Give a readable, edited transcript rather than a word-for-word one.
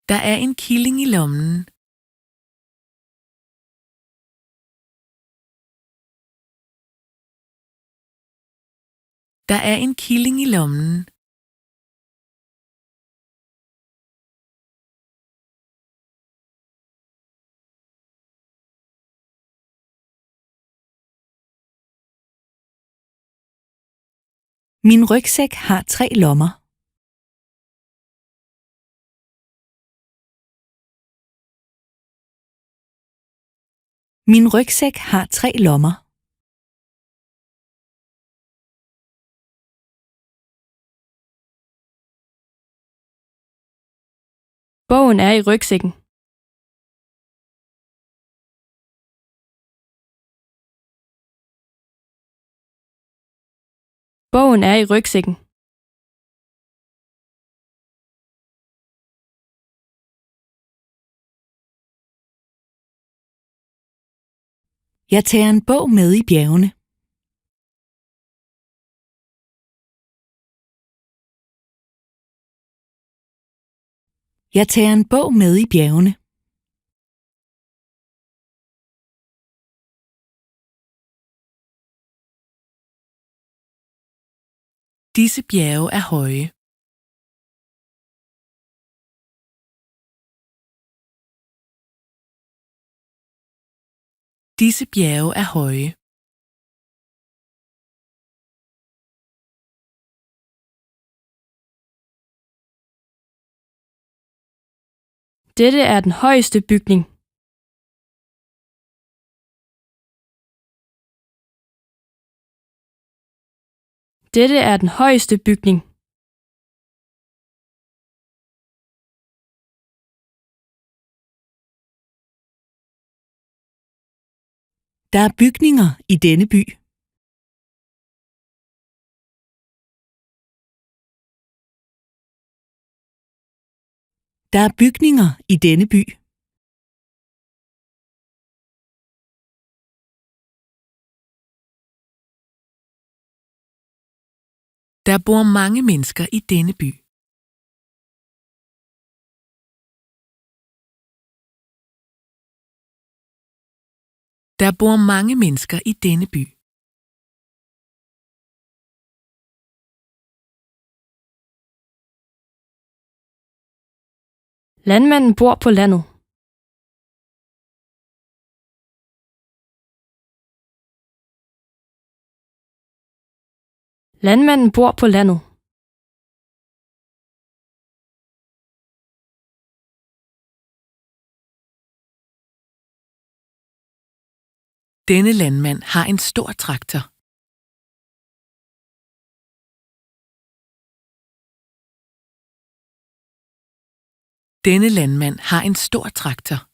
Der er en killing i lommen. Der er en killing i lommen. Min rygsæk har 3 lommer. Min rygsæk har 3 lommer. Bogen er i rygsækken. Bogen er i rygsækken. Jeg tager en bog med i bjergene. Jeg tager en bog med i bjergene. Disse bjerge er høje. Disse bjerge er høje. Dette er den højeste bygning. Dette er den højeste bygning. Der er bygninger i denne by. Der er bygninger i denne by. Der bor mange mennesker i denne by. Der bor mange mennesker i denne by. Landmanden bor på landet. Landmanden bor på landet. Denne landmand har en stor traktor. Denne landmand har en stor traktor.